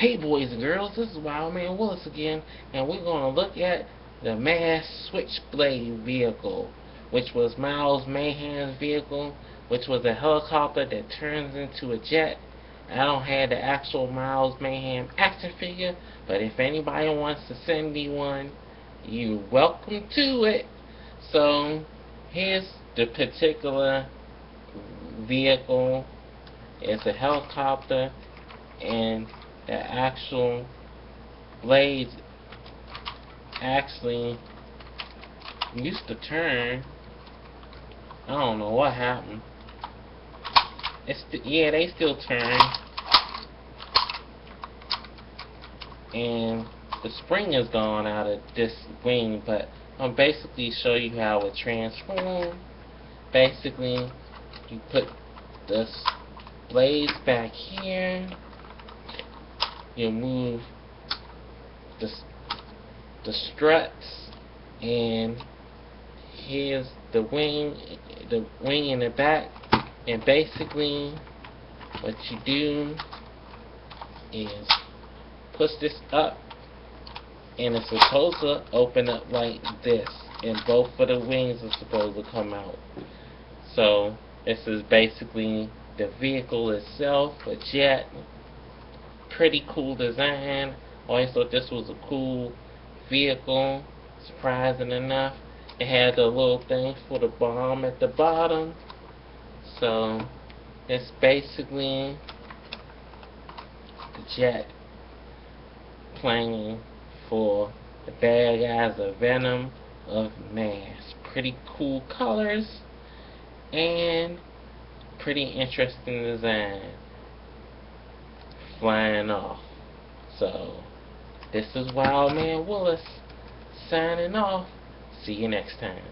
Hey boys and girls, this is Wild Man Willis again, and we're going to look at the M.A.S.K switchblade vehicle, which was Miles Mayhem's vehicle, which was a helicopter that turns into a jet. I don't have the actual Miles Mayhem action figure, but if anybody wants to send me one, you're welcome to it. So, here's the particular vehicle. It's a helicopter, and the actual blades actually used to turn. I don't know what happened. Yeah, they still turn, and the spring is gone out of this wing, but I'll basically show you how it transforms. Basically, you put the blades back here. You move the struts, and here's the wing in the back. And basically, what you do is push this up, and it's supposed to open up like this, and both of the wings are supposed to come out. So this is basically the vehicle itself, a jet. Pretty cool design. Always thought this was a cool vehicle. Surprising enough, it had the little thing for the bomb at the bottom. So it's basically the jet playing for the bad guys of Venom of M.A.S.K. Pretty cool colors and pretty interesting design. Flying off. So this is Wild Man Willis signing off. See you next time.